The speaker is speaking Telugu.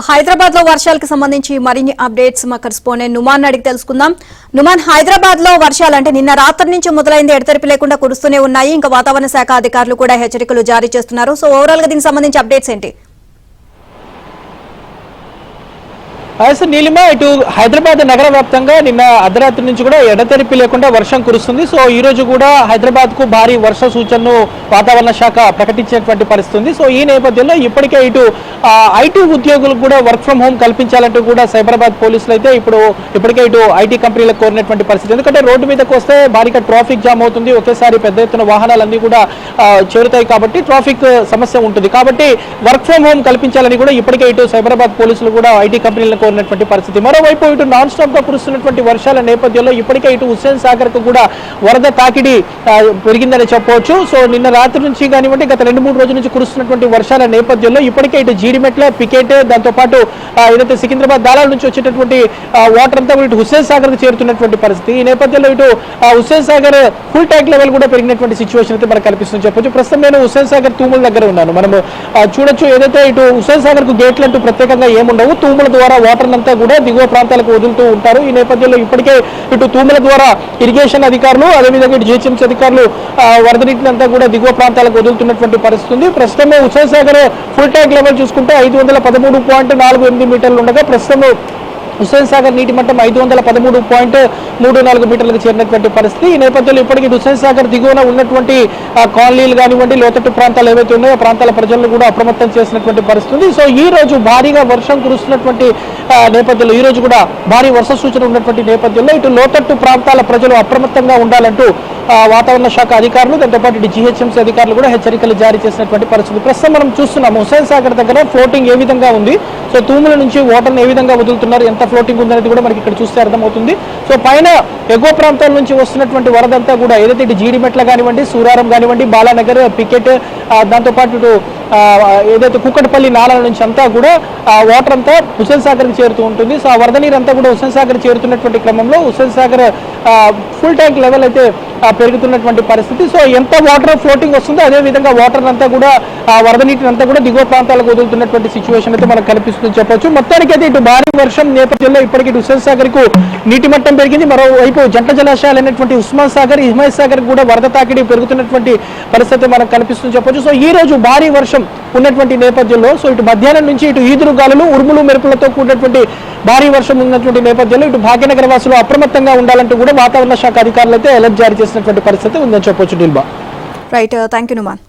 హైదరాబాద్ లో వర్షాలకు సంబంధించి మరిన్ని అప్డేట్స్ మా కరెస్పాండెంట్ నుమాన్ అడిగి తెలుసుకుందాం. నుమాన్, హైదరాబాద్ లో వర్షాలంటే నిన్న రాత్రి నుంచి మొదలైంది, ఎడతెరిపి లేకుండా కురుస్తూనే ఉన్నాయి. ఇంకా వాతావరణ శాఖ అధికారులు కూడా హెచ్చరికలు జారీ చేస్తున్నారు. సో ఓవరాల్ గా దీనికి సంబంధించి అప్డేట్స్ ఏంటి? నీలిమ, ఇటు హైదరాబాద్ నగర వ్యాప్తంగా నిన్న అర్ధరాత్రి నుంచి కూడా ఎడతెరిపి లేకుండా వర్షం కురుస్తుంది. సో ఈ రోజు కూడా హైదరాబాద్ కు భారీ వర్ష సూచనను వాతావరణ శాఖ ప్రకటించినటువంటి పరిస్థితి. సో ఈ నేపథ్యంలో ఇప్పటికే ఇటు ఐటీ ఉద్యోగులకు కూడా వర్క్ ఫ్రం హోమ్ కల్పించాలంటూ కూడా సైబరాబాద్ పోలీసులు అయితే ఇప్పటికే ఇటు ఐటీ కంపెనీలకు కోరినటువంటి పరిస్థితి. ఎందుకంటే రోడ్డు మీదకి వస్తే భారీగా ట్రాఫిక్ జామ్ అవుతుంది, ఒకేసారి పెద్ద ఎత్తున వాహనాలన్నీ కూడా చేరుతాయి కాబట్టి ట్రాఫిక్ సమస్య ఉంటుంది. కాబట్టి వర్క్ ఫ్రం హోమ్ కల్పించాలని కూడా ఇప్పటికే ఇటు సైబరాబాద్ పోలీసులు కూడా ఐటీ కంపెనీలకు కోరినటువంటి పరిస్థితి. మరోవైపు ఇటు నాన్ స్టాప్ గా కురుస్తున్నటువంటి వర్షాల నేపథ్యంలో ఇప్పటికే ఇటు హుస్సేన్ సాగర్ కు కూడా వరద తాకిడి పెరిగిందని చెప్పవచ్చు. సో నిన్న రాత్రి నుంచి కానివ్వండి, గత 2-3 రోజుల నుంచి కురుస్తున్నటువంటి వర్షాల నేపథ్యంలో ఇప్పటికే ఇటు జీడిమెట్ల, పికెట్, దాంతో పాటు ఏదైతే సికింద్రాబాద్ దాలాల నుంచి వచ్చేటటువంటి వాటర్ అంతా ఇటు హుస్సేన్ సాగర్ కు చేరుతున్నటువంటి పరిస్థితి. ఈ నేపథ్యంలో ఇటు Hussain Sagar full tank level కూడా పెరిగినటువంటి సిచ్యువేషన్ అయితే మనకు కనిపిస్తుంది చెప్పొచ్చు. ప్రస్తుతం నేను హుస్సేన్ సాగర్ తూముల దగ్గర ఉన్నాను. మనము చూడొచ్చు, ఏదైతే ఇటు హుస్సేన్ సాగర్ కు గేట్లు అంటూ ప్రత్యేకంగా ఏముండవు, తూముల ద్వారా వాటర్ అంతా కూడా దిగువ ప్రాంతాలకు వదులుతూ ఉంటారు. ఈ నేపథ్యంలో ఇప్పటికే ఇటు తూముల ద్వారా ఇరిగేషన్ అధికారులు, అదేవిధంగా ఇటు జిహెచ్ఎంసీ అధికారులు వరద నీటిని అంతా కూడా దిగువ ప్రాంతాలకు వదులుతున్నటువంటి పరిస్థితి ఉంది. ప్రస్తుతం Hussain Sagar full tank level చూసుకుంటే 513.48 మీటర్లు ఉండగా ప్రస్తుతం హుస్సేన్ సాగర్ నీటి మట్టం 513.34 మీటర్లకు చేరినటువంటి పరిస్థితి. ఈ నేపథ్యంలో ఇప్పటికీ హుస్సేన్ సాగర్ దిగువన ఉన్నటువంటి కాలనీలు కానివ్వండి, లోతట్టు ప్రాంతాలు ఏవైతే ఉన్నాయో ఆ ప్రాంతాల ప్రజలను కూడా అప్రమత్తం చేసినటువంటి పరిస్థితి. సో ఈ రోజు భారీగా వర్షం కురుస్తున్నటువంటి నేపథ్యంలో, ఈ రోజు కూడా భారీ వర్ష సూచన ఉన్నటువంటి నేపథ్యంలో ఇటు లోతట్టు ప్రాంతాల ప్రజలు అప్రమత్తంగా ఉండాలంటూ వాతావరణ శాఖ అధికారులు, దాంతోపాటు ఇటు జిహెచ్ఎంసీ అధికారులు కూడా హెచ్చరికలు జారీ చేసినటువంటి పరిస్థితి. ప్రస్తుతం మనం చూస్తున్నాము హుస్సేన్ సాగర్ దగ్గర ఫ్లోటింగ్ ఏ విధంగా ఉంది, సో తూముల నుంచి వాటర్ని ఏ విధంగా వదులుతున్నారు, ఎంత ఫ్లోటింగ్ ఉందనేది కూడా మనకి ఇక్కడ చూస్తే అర్థమవుతుంది. సో పైన ఎగువ ప్రాంతాల నుంచి వస్తున్నటువంటి వరదంతా కూడా ఏదైతే ఇటు జీడిమెట్ల కానివ్వండి, సూరారం కానివ్వండి, బాలానగర్, పికెట్, దాంతోపాటు ఇటు ఏదైతే కుక్కటపల్లి నాలాల నుంచి అంతా కూడా వాటర్ అంతా హుస్సేన్ సాగర్కి చేరుతూ ఉంటుంది. సో ఆ వరద నీరు అంతా కూడా హుస్సేన్ సాగర్ చేరుతున్నటువంటి క్రమంలో Hussain Sagar full tank level అయితే పెరుగుతున్నటువంటి పరిస్థితి. సో ఎంత వాటర్ ఫ్లోటింగ్ వస్తుందో అదే విధంగా వాటర్ అంతా కూడా వరద నీటిని అంతా కూడా దిగువ ప్రాంతాలకు వదులుతున్నటువంటి సిచ్యువేషన్ అయితే మనకు కనిపిస్తుంది చెప్పొచ్చు. మొత్తానికి అయితే ఇటు భారీ వర్షం నేపథ్యంలో ఇప్పటికీ హుస్సేన్ సాగర్ కు నీటి మట్టం పెరిగింది. మరోవైపు జంట జలాశయాలు అయినటువంటి ఉస్మాన్ సాగర్, హిమాయత్ సాగర్ కూడా వరద తాకిడి పెరుగుతున్నటువంటి పరిస్థితి మనకు కనిపిస్తుంది చెప్పొచ్చు. సో ఈ రోజు భారీ వర్షం ఉన్నటువంటి నేపథ్యంలో, సో ఇటు మధ్యాహ్నం నుంచి ఇటు ఈదురు గాలులు, ఉరుములు మెరుపులతో కూడినటువంటి భారీ వర్షం ఉన్నటువంటి నేపథ్యంలో ఇటు భాగ్యనగర వాసులు అప్రమత్తంగా ఉండాలంటూ కూడా వాతావరణ శాఖ అధికారులు అయితే అలర్ట్ జారీ చేసినటువంటి పరిస్థితి ఉందని చెప్పొచ్చు. డిల్బా, రైట్, థ్యాంక్ యూ నుమాన్.